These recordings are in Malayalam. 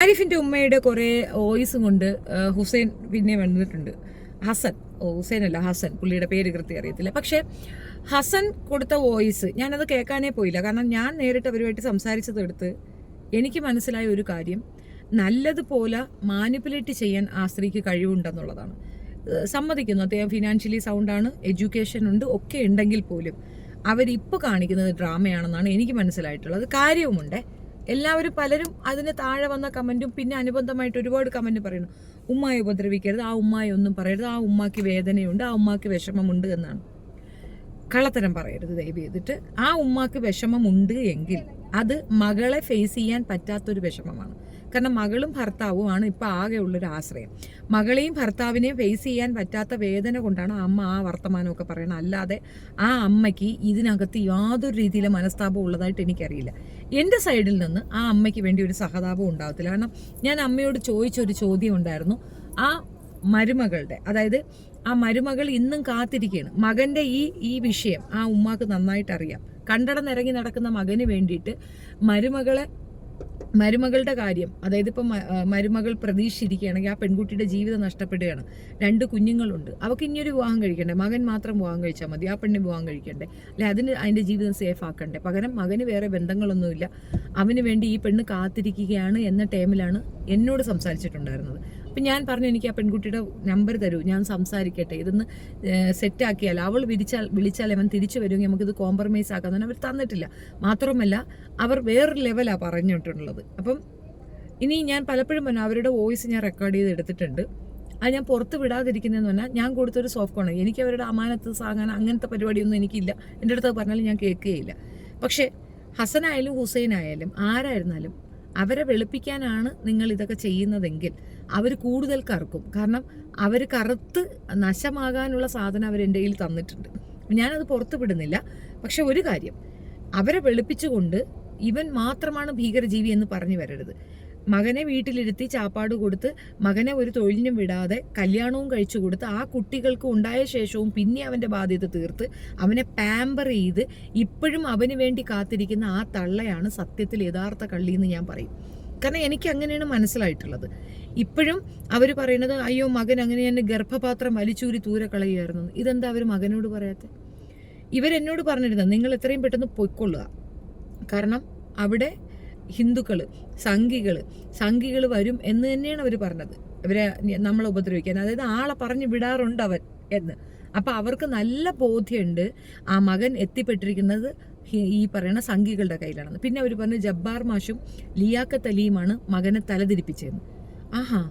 ആരിഫിന്റെ ഉമ്മയുടെ കുറെ വോയിസും കൊണ്ട് ഹുസൈൻ പിന്നെ വന്നിട്ടുണ്ട്. ഹുസൈനല്ല ഹസൻ, പുള്ളിയുടെ പേര് കൃത്യം അറിയത്തില്ല. പക്ഷെ ഹസൻ കൊടുത്ത വോയിസ് ഞാനത് കേൾക്കാനേ പോയില്ല. കാരണം ഞാൻ നേരിട്ട് അവരുമായിട്ട് സംസാരിച്ചതെടുത്ത് എനിക്ക് മനസ്സിലായ ഒരു കാര്യം, നല്ലതുപോലെ മാനിപ്പുലേറ്റ് ചെയ്യാൻ ആ സ്ത്രീക്ക് കഴിവുണ്ടെന്നുള്ളതാണ്. സമ്മതിക്കുന്നു, അദ്ദേഹം ഫിനാൻഷ്യലി സൗണ്ടാണ്, എഡ്യൂക്കേഷൻ ഉണ്ട്, ഒക്കെ ഉണ്ടെങ്കിൽ പോലും അവരിപ്പോൾ കാണിക്കുന്നത് ഡ്രാമയാണെന്നാണ് എനിക്ക് മനസ്സിലായിട്ടുള്ളത്. കാര്യവുമുണ്ട്. എല്ലാവരും പലരും അതിന് താഴെ വന്ന കമൻറ്റും പിന്നെ അനുബന്ധമായിട്ട് ഒരുപാട് കമൻറ്റ് പറയുന്നു. ഉമ്മായെ ഉപദ്രവിക്കരുത്, ആ ഉമ്മായെ ഒന്നും പറയരുത്, ആ ഉമ്മാക്ക് വേദനയുണ്ട്, ആ ഉമ്മാക്ക് വിഷമമുണ്ട് എന്നാണ്. കള്ളത്തരം പറയരുത് ദയവ് ചെയ്തിട്ട്. ആ ഉമ്മാക്ക് വിഷമമുണ്ട് എങ്കിൽ അത് മകളെ ഫേസ് ചെയ്യാൻ പറ്റാത്തൊരു വിഷമമാണ്. കാരണം മകളും ഭർത്താവുമാണ് ഇപ്പം ആകെയുള്ളൊരു ആശ്രയം. മകളെയും ഭർത്താവിനെയും ഫേസ് ചെയ്യാൻ പറ്റാത്ത വേദന കൊണ്ടാണ് അമ്മ ആ വർത്തമാനമൊക്കെ പറയണം. അല്ലാതെ ആ അമ്മയ്ക്ക് ഇതിനകത്ത് യാതൊരു രീതിയിലെ മനസ്താപം ഉള്ളതായിട്ട് എനിക്കറിയില്ല. എൻ്റെ സൈഡിൽ നിന്ന് ആ അമ്മയ്ക്ക് വേണ്ടി ഒരു സഹതാപം ഉണ്ടാകത്തില്ല. കാരണം ഞാൻ അമ്മയോട് ചോദിച്ചൊരു ചോദ്യം ഉണ്ടായിരുന്നു. ആ മരുമകളുടെ, അതായത് ആ മരുമകൾ ഇന്നും കാത്തിരിക്കുകയാണ്. മകൻ്റെ ഈ വിഷയം ആ ഉമ്മാക്ക് നന്നായിട്ട് അറിയാം. കണ്ടടന്നിറങ്ങി നടക്കുന്ന മകന് വേണ്ടിയിട്ട് മരുമകളുടെ കാര്യം, അതായത് ഇപ്പം മരുമകൾ പ്രതീക്ഷിച്ചിരിക്കുകയാണെങ്കിൽ ആ പെൺകുട്ടിയുടെ ജീവിതം നഷ്ടപ്പെടുകയാണ്. 2 കുഞ്ഞുങ്ങളുണ്ട്, അവൾക്ക് ഇനിയൊരു വിവാഹം കഴിക്കണ്ടേ? മകൻ മാത്രം വിവാഹം കഴിച്ചാൽ മതി, ആ പെണ്ണിന് വിവാഹം കഴിക്കണ്ടേ? അല്ലെ അതിൻ്റെ ജീവിതം സേഫ് ആക്കണ്ടേ? പകരം മകന് വേറെ ബന്ധങ്ങളൊന്നുമില്ല, അവന് വേണ്ടി ഈ പെണ്ണ് കാത്തിരിക്കുകയാണ് എന്ന ടൈമിലാണ് എന്നോട് സംസാരിച്ചിട്ടുണ്ടായിരുന്നത്. അപ്പം ഞാൻ പറഞ്ഞു, എനിക്ക് ആ പെൺകുട്ടിയുടെ നമ്പർ തരൂ, ഞാൻ സംസാരിക്കട്ടെ, ഇതൊന്ന് സെറ്റാക്കിയാൽ അവൾ വിളിച്ചാൽ അവൻ തിരിച്ചു വരുമെങ്കിൽ നമുക്കിത് കോംപ്രമൈസ് ആക്കാമെന്ന് അവർ തന്നിട്ടില്ല. മാത്രമല്ല അവർ വേറൊരു ലെവലാണ് പറഞ്ഞിട്ടുള്ളത്. അപ്പം ഇനി ഞാൻ പലപ്പോഴും പറഞ്ഞു, അവരുടെ വോയിസ് ഞാൻ റെക്കോർഡ് ചെയ്ത് എടുത്തിട്ടുണ്ട്. അത് ഞാൻ പുറത്ത് വിടാതിരിക്കുന്നതെന്ന് പറഞ്ഞാൽ ഞാൻ കൊടുത്തൊരു സോഫ്റ്റ് കോൺ. എനിക്ക് അവരുടെ അമാനത്ത് സാങ്ങാൻ അങ്ങനത്തെ പരിപാടിയൊന്നും എനിക്കില്ല. എൻ്റെ അടുത്ത് പറഞ്ഞാലും ഞാൻ കേൾക്കുകയില്ല. പക്ഷേ ഹസനായാലും ഹുസൈനായാലും ആരായിരുന്നാലും അവരെ വെളുപ്പിക്കാനാണ് നിങ്ങൾ ഇതൊക്കെ ചെയ്യുന്നതെങ്കിൽ അവർ കൂടുതൽ കറുക്കും. കാരണം അവർ കറുത്ത് നശമാകാനുള്ള സാധനം അവരെൻ്റെ കയ്യിൽ തന്നിട്ടുണ്ട്. ഞാനത് പുറത്ത് വിടുന്നില്ല. പക്ഷെ ഒരു കാര്യം, അവരെ വെളുപ്പിച്ചുകൊണ്ട് ഇവൻ മാത്രമാണ് ഭീകരജീവി എന്ന് പറഞ്ഞു വരരുത്. മകനെ വീട്ടിലിരുത്തി ചാപ്പാട് കൊടുത്ത് മകനെ ഒരു തൊഴിലിനും വിടാതെ കല്യാണവും കഴിച്ചു കൊടുത്ത് ആ കുട്ടികൾക്ക് ഉണ്ടായ ശേഷവും പിന്നെ അവൻ്റെ ബാധ്യത തീർത്ത് അവനെ പാമ്പർ ചെയ്ത് ഇപ്പോഴും അവന് വേണ്ടി കാത്തിരിക്കുന്ന ആ തള്ളയാണ് സത്യത്തിൽ യഥാർത്ഥ കള്ളിയെന്ന് ഞാൻ പറയും. കാരണം എനിക്ക് അങ്ങനെയാണ് മനസ്സിലായിട്ടുള്ളത്. ഇപ്പോഴും അവർ പറയുന്നത്, അയ്യോ മകൻ അങ്ങനെ തന്നെ ഗർഭപാത്രം വലിച്ചൂരി ദൂരെ കളയുമായിരുന്നു. ഇതെന്താ അവർ മകനോട് പറയാത്ത? ഇവരെന്നോട് പറഞ്ഞിരുന്നത്, നിങ്ങൾ എത്രയും പെട്ടെന്ന് പൊയ്ക്കൊള്ളുക. കാരണം അവിടെ ഹിന്ദുക്കള് സംഘികൾ വരും എന്ന് തന്നെയാണ് അവർ പറഞ്ഞത്. അവരെ നമ്മളെ ഉപദ്രവിക്കാൻ, അതായത് ആളെ പറഞ്ഞു വിടാറുണ്ട് അവൻ എന്ന്. അപ്പം അവർക്ക് നല്ല ബോധ്യമുണ്ട് ആ മകൻ എത്തിപ്പെട്ടിരിക്കുന്നത് ഈ പറയുന്ന സംഘികളുടെ കയ്യിലാണെന്ന്. പിന്നെ അവർ പറഞ്ഞു ജബ്ബാർ മാഷും ലിയാഖത്ത് അലിയുമാണ് മകനെ തലതിരിപ്പിച്ചതെന്ന്. ആഹാ,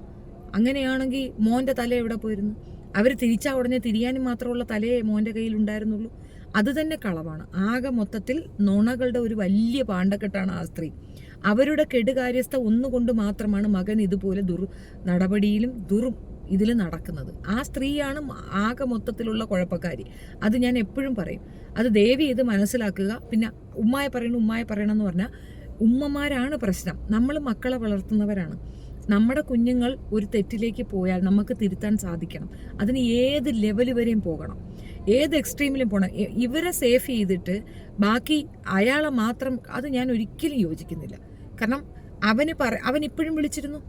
അങ്ങനെയാണെങ്കിൽ മോൻ്റെ തല എവിടെ പോയിരുന്നു? അവർ തിരിച്ചാ ഉടനെ തിരിയാനും മാത്രമുള്ള തലയെ മോൻ്റെ കയ്യിൽ ഉണ്ടായിരുന്നുള്ളൂ. അത് തന്നെ കളവാണ്. ആകെ മൊത്തത്തിൽ നുണകളുടെ ഒരു വലിയ പാണ്ടക്കെട്ടാണ് ആ സ്ത്രീ. അവരുടെ കെടുകാര്യസ്ഥ ഒന്നുകൊണ്ട് മാത്രമാണ് മകൻ ഇതുപോലെ നടപടിയിലും ഇതിൽ നടക്കുന്നത്. ആ സ്ത്രീയാണ് ആകെ മൊത്തത്തിലുള്ള കുഴപ്പക്കാരി. അത് ഞാൻ എപ്പോഴും പറയും. അത് ദേവി ഇത് മനസ്സിലാക്കുക. പിന്നെ ഉമ്മായ പറയണം എന്ന് പറഞ്ഞാൽ ഉമ്മമാരാണ് പ്രശ്നം. നമ്മൾ മക്കളെ വളർത്തുന്നവരാണ്. നമ്മുടെ കുഞ്ഞുങ്ങൾ ഒരു തെറ്റിലേക്ക് പോയാൽ നമുക്ക് തിരുത്താൻ സാധിക്കണം. അതിന് ഏത് ലെവൽ വരെയും പോകണം, ഏത് എക്സ്ട്രീമിലും പോകണം. ഇവരെ സേഫ് ചെയ്തിട്ട് ബാക്കി അയാളെ മാത്രം, അത് ഞാൻ ഒരിക്കലും യോജിക്കുന്നില്ല. കാരണം അവൻ ഇപ്പോഴും വിളിച്ചിരുന്നു,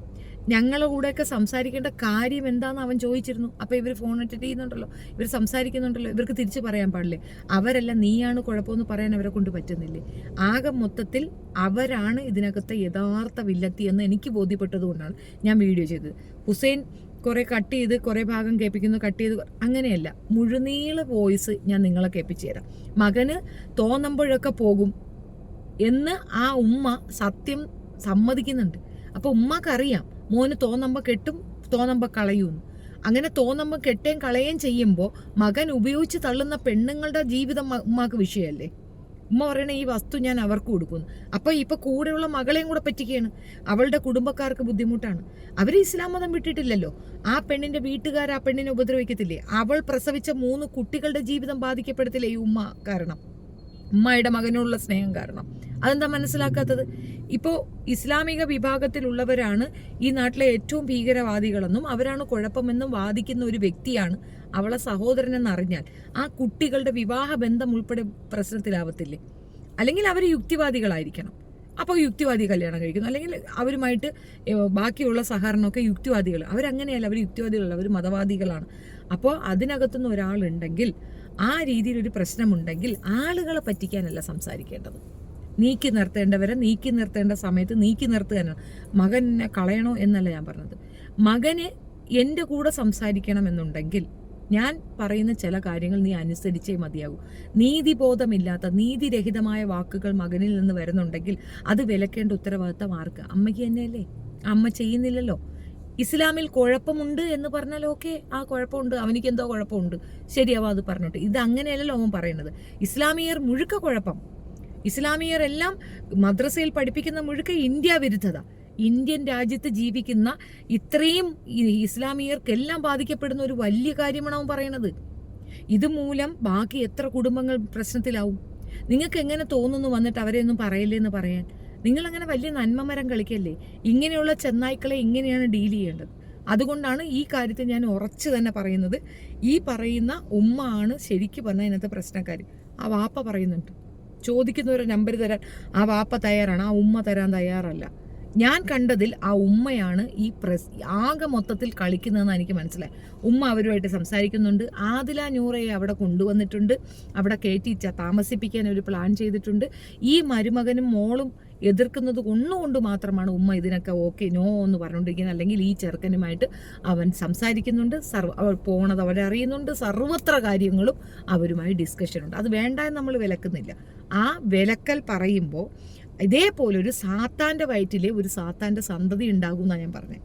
ഞങ്ങളുടെ കൂടെയൊക്കെ സംസാരിക്കേണ്ട കാര്യം എന്താണെന്ന് അവൻ ചോദിച്ചിരുന്നു. അപ്പോൾ ഇവർ ഫോൺ അറ്റൻഡ് ചെയ്യുന്നുണ്ടല്ലോ, ഇവർ സംസാരിക്കുന്നുണ്ടല്ലോ, ഇവർക്ക് തിരിച്ച് പറയാൻ പാടില്ലേ? അവരല്ല നീയാണ് കുഴപ്പമെന്ന് പറയാൻ അവരെ കൊണ്ട് പറ്റുന്നില്ലേ? ആകെ മൊത്തത്തിൽ അവരാണ് ഇതിനകത്തെ യഥാർത്ഥ വില്ലത്തി എന്ന് എനിക്ക് ബോധ്യപ്പെട്ടതുകൊണ്ടാണ് ഞാൻ വീഡിയോ ചെയ്തത്. ഹുസൈൻ കുറേ കട്ട് ചെയ്ത് കുറേ ഭാഗം കേൾപ്പിക്കുന്നു, കട്ട് ചെയ്ത് അങ്ങനെയല്ല, മുഴുനീള വോയിസ് ഞാൻ നിങ്ങളെ കേൾപ്പിച്ചു തരാം. മകന് തോന്നുമ്പോഴൊക്കെ പോകും എന്ന് ആ ഉമ്മ സത്യം സമ്മതിക്കുന്നുണ്ട്. അപ്പോൾ ഉമ്മക്കറിയാം മോന് തോന്നുമ്പോൾ കെട്ടും തോന്നുമ്പോൾ കളയൂന്ന്. അങ്ങനെ തോന്നുമ്പോൾ കെട്ടുകയും കളയുകയും ചെയ്യുമ്പോൾ മകൻ ഉപയോഗിച്ച് തള്ളുന്ന പെണ്ണുങ്ങളുടെ ജീവിതം ഉമ്മാക്ക് വിഷയമല്ലേ? ഉമ്മ പറയണ ഈ വസ്തു ഞാൻ അവർക്ക് കൊടുക്കുന്നു. അപ്പോൾ ഇപ്പൊ കൂടെയുള്ള മകളെയും കൂടെ പറ്റിക്കുകയാണ്. അവളുടെ കുടുംബക്കാർക്ക് ബുദ്ധിമുട്ടാണ്. അവർ ഇസ്ലാം മതം വിട്ടിട്ടില്ലല്ലോ. ആ പെണ്ണിന്റെ വീട്ടുകാർ ആ പെണ്ണിനെ ഉപദ്രവിക്കത്തില്ലേ? അവൾ പ്രസവിച്ച 3 കുട്ടികളുടെ ജീവിതം ബാധിക്കപ്പെടത്തില്ലേ ഈ ഉമ്മ കാരണം? ഉമ്മയുടെ മകനോടുള്ള സ്നേഹം കാരണം. അതെന്താ മനസ്സിലാക്കാത്തത്? ഇപ്പോൾ ഇസ്ലാമിക വിഭാഗത്തിലുള്ളവരാണ് ഈ നാട്ടിലെ ഏറ്റവും ഭീകരവാദികളെന്നും അവരാണ് കുഴപ്പമെന്നും വാദിക്കുന്ന ഒരു വ്യക്തിയാണ് അവളെ സഹോദരനെന്നറിഞ്ഞാൽ ആ കുട്ടികളുടെ വിവാഹ ബന്ധം ഉൾപ്പെടെ പ്രശ്നത്തിലാവത്തില്ലേ? അല്ലെങ്കിൽ അവർ യുക്തിവാദികളായിരിക്കണം. അപ്പോൾ യുക്തിവാദി കല്യാണം കഴിക്കുന്നു, അല്ലെങ്കിൽ അവരുമായിട്ട് ബാക്കിയുള്ള സഹകരണമൊക്കെ യുക്തിവാദികൾ. അവരങ്ങനെയല്ല, അവർ യുക്തിവാദികളല്ല, അവർ മതവാദികളാണ്. അപ്പോൾ അതിനകത്തുനിന്ന് ഒരാളുണ്ടെങ്കിൽ, ആ രീതിയിലൊരു പ്രശ്നമുണ്ടെങ്കിൽ ആളുകളെ പറ്റിക്കാനല്ല സംസാരിക്കേണ്ടത്. നീക്കി നിർത്തേണ്ടവരെ നീക്കി നിർത്തേണ്ട സമയത്ത് നീക്കി നിർത്തുകയാണ്. മകനെ കളയണോ എന്നല്ല ഞാൻ പറഞ്ഞത്. മകന് എൻ്റെ കൂടെ സംസാരിക്കണമെന്നുണ്ടെങ്കിൽ ഞാൻ പറയുന്ന ചില കാര്യങ്ങൾ നീ അനുസരിച്ചേ മതിയാകൂ. നീതിബോധമില്ലാത്ത നീതിരഹിതമായ വാക്കുകൾ മകനിൽ നിന്ന് വരുന്നുണ്ടെങ്കിൽ അത് വിലക്കേണ്ട ഉത്തരവാദിത്തം ആർക്ക്? അമ്മയ്ക്ക് തന്നെയല്ലേ? അമ്മ ചെയ്യുന്നില്ലല്ലോ. ഇസ്ലാമിൽ കുഴപ്പമുണ്ട് എന്ന് പറഞ്ഞാൽ ഓക്കെ, ആ കുഴപ്പമുണ്ട്, അവനിക്ക് എന്തോ കുഴപ്പമുണ്ട്, ശരിയാവാ, അത് പറഞ്ഞോട്ടെ. ഇത് അങ്ങനെയല്ലല്ലോ അവൻ പറയുന്നത്. ഇസ്ലാമിയർ മുഴുക്ക കുഴപ്പം. ഇസ്ലാമിയർ എല്ലാം മദ്രസയിൽ പഠിപ്പിക്കുന്ന മുഴുക്ക ഇന്ത്യ വിരുദ്ധത. ഇന്ത്യൻ രാജ്യത്ത് ജീവിക്കുന്ന ഇത്രയും ഇസ്ലാമിയർക്കെല്ലാം ബാധിക്കപ്പെടുന്ന ഒരു വലിയ കാര്യമാണ് അവൻ പറയണത്. ഇതുമൂലം ബാക്കി എത്ര കുടുംബങ്ങൾ പ്രശ്നത്തിലാവും? നിങ്ങൾക്ക് എങ്ങനെ തോന്നുന്നു വന്നിട്ട് അവരെ ഒന്നും പറയില്ലേ എന്ന് പറയാൻ? നിങ്ങളങ്ങനെ വലിയ നന്മമരം കളിക്കല്ലേ? ഇങ്ങനെയുള്ള ചെന്നായ്ക്കളെ ഇങ്ങനെയാണ് ഡീൽ ചെയ്യേണ്ടത്. അതുകൊണ്ടാണ് ഈ കാര്യത്തിൽ ഞാൻ ഉറച്ചു തന്നെ പറയുന്നത്, ഈ പറയുന്ന ഉമ്മ ആണ് ശരിക്കും പറഞ്ഞാൽ ഇതിനകത്ത് പ്രശ്നക്കാർ. ആ വാപ്പ പറയുന്നുണ്ട്, ചോദിക്കുന്നവരെ നമ്പർ തരാൻ ആ വാപ്പ തയ്യാറാണ്, ആ ഉമ്മ തരാൻ തയ്യാറല്ല. ഞാൻ കണ്ടതിൽ ആ ഉമ്മയാണ് ഈ ആകെ മൊത്തത്തിൽ കളിക്കുന്നതെന്ന് എനിക്ക് മനസ്സിലായി. ഉമ്മ അവരുമായിട്ട് സംസാരിക്കുന്നുണ്ട്. ആദില നൂറയെ അവിടെ കൊണ്ടുവന്നിട്ടുണ്ട്, അവിടെ കയറ്റി താമസിപ്പിക്കാൻ ഒരു പ്ലാൻ ചെയ്തിട്ടുണ്ട്. ഈ മരുമകനും മോളും എതിർക്കുന്നത് ഒന്നുകൊണ്ട് മാത്രമാണ് ഉമ്മ ഇതിനൊക്കെ ഓക്കെ നോ എന്ന് പറഞ്ഞുകൊണ്ടിരിക്കുന്നത്. അല്ലെങ്കിൽ ഈ ചെറുക്കനുമായിട്ട് അവൻ സംസാരിക്കുന്നുണ്ട്, അവൾ പോണത് അവരെ അറിയുന്നുണ്ട്, സർവത്ര കാര്യങ്ങളും അവരുമായി ഡിസ്കഷനുണ്ട്. അത് വേണ്ട എന്ന് നമ്മൾ വിലക്കുന്നില്ല. ആ വിലക്കൽ പറയുമ്പോൾ ഇതേപോലെ ഒരു സാത്താൻ്റെ വയറ്റിലെ ഒരു സാത്താൻ്റെ സന്തതി ഉണ്ടാകും എന്നാണ് ഞാൻ പറഞ്ഞത്.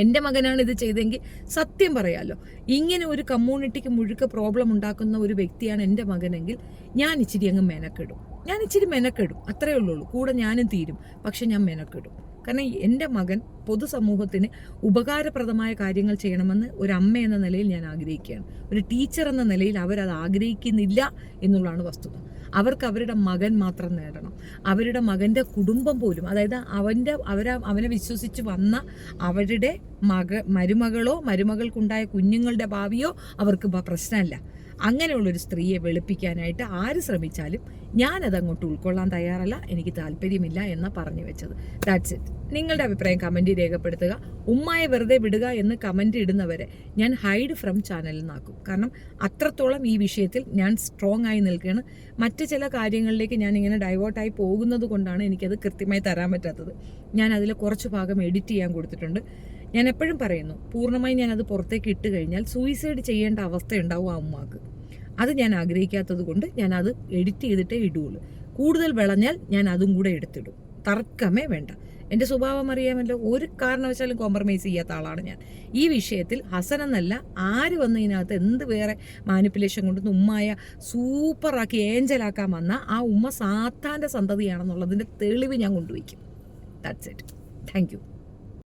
എൻ്റെ മകനാണ് ഇത് ചെയ്തെങ്കിൽ സത്യം പറയാമല്ലോ, ഇങ്ങനെ ഒരു കമ്മ്യൂണിറ്റിക്ക് മുഴുക്ക പ്രോബ്ലം ഉണ്ടാക്കുന്ന ഒരു വ്യക്തിയാണ് എൻ്റെ മകനെങ്കിൽ ഞാൻ ഇച്ചിരി അങ്ങ് മെനക്കെടും, അത്രയേ ഉള്ളൂ. കൂടെ ഞാനും തീരും, പക്ഷെ ഞാൻ മെനക്കെടും. കാരണം എൻ്റെ മകൻ പൊതുസമൂഹത്തിന് ഉപകാരപ്രദമായ കാര്യങ്ങൾ ചെയ്യണമെന്ന് ഒരു അമ്മ എന്ന നിലയിൽ ഞാൻ ആഗ്രഹിക്കുകയാണ്. ഒരു ടീച്ചർ എന്ന നിലയിൽ അവരത് ആഗ്രഹിക്കുന്നില്ല എന്നുള്ളതാണ് വസ്തുത. അവർക്ക് അവരുടെ മകൻ മാത്രം നേടണം. അവരുടെ മകൻ്റെ കുടുംബം പോലും, അതായത് അവനെ വിശ്വസിച്ച് വന്ന അവരുടെ മരുമകളോ മരുമകൾക്കുണ്ടായ കുഞ്ഞുങ്ങളുടെ ഭാവിയോ അവർക്ക് പ്രശ്നമല്ല. അങ്ങനെയുള്ളൊരു സ്ത്രീയെ വെളുപ്പിക്കാനായിട്ട് ആര് ശ്രമിച്ചാലും ഞാനതങ്ങോട്ട് ഉൾക്കൊള്ളാൻ തയ്യാറല്ല, എനിക്ക് താല്പര്യമില്ല എന്ന് പറഞ്ഞു വെച്ചത്. That's it. നിങ്ങളുടെ അഭിപ്രായം കമൻറ്റിൽ രേഖപ്പെടുത്തുക. ഉമ്മായെ വെറുതെ വിടുക എന്ന് കമൻറ്റ് ഇടുന്നവരെ ഞാൻ ഹൈഡ് ഫ്രം ചാനലിൽ നിന്നാക്കും. കാരണം അത്രത്തോളം ഈ വിഷയത്തിൽ ഞാൻ സ്ട്രോങ് ആയി നിൽക്കുകയാണ്. മറ്റ് ചില കാര്യങ്ങളിലേക്ക് ഞാൻ ഇങ്ങനെ ഡൈവേർട്ടായി പോകുന്നത് കൊണ്ടാണ് എനിക്കത് കൃത്യമായി തരാൻ പറ്റാത്തത്. ഞാൻ അതിൽ കുറച്ച് ഭാഗം എഡിറ്റ് ചെയ്യാൻ കൊടുത്തിട്ടുണ്ട്. ഞാൻ എപ്പോഴും പറയുന്നു, പൂർണ്ണമായി ഞാനത് പുറത്തേക്ക് ഇട്ട് കഴിഞ്ഞാൽ സൂയിസൈഡ് ചെയ്യേണ്ട അവസ്ഥയുണ്ടാവും ആ ഉമ്മാക്ക്. അത് ഞാൻ ആഗ്രഹിക്കാത്തത് കൊണ്ട് ഞാനത് എഡിറ്റ് ചെയ്തിട്ടേ ഇടുകയുള്ളൂ. കൂടുതൽ വിളഞ്ഞാൽ ഞാൻ അതും കൂടെ എടുത്തിടും, തർക്കമേ വേണ്ട. എൻ്റെ സ്വഭാവം അറിയാമല്ലോ, ഒരു കാരണവശാലും കോംപ്രമൈസ് ചെയ്യാത്ത ആളാണ് ഞാൻ. ഈ വിഷയത്തിൽ ഹസൻ എന്നല്ല ആര് വന്ന് ഇതിനകത്ത് എന്ത് വേറെ മാനിപ്പുലേഷൻ കൊണ്ടുവന്ന് ഉമ്മായ സൂപ്പറാക്കി ഏഞ്ചലാക്കാൻ വന്ന ആ ഉമ്മ സാത്താൻ്റെ സന്തതിയാണെന്നുള്ളതിൻ്റെ തെളിവ് ഞാൻ കൊണ്ടുവയ്ക്കും. That's it. Thank U.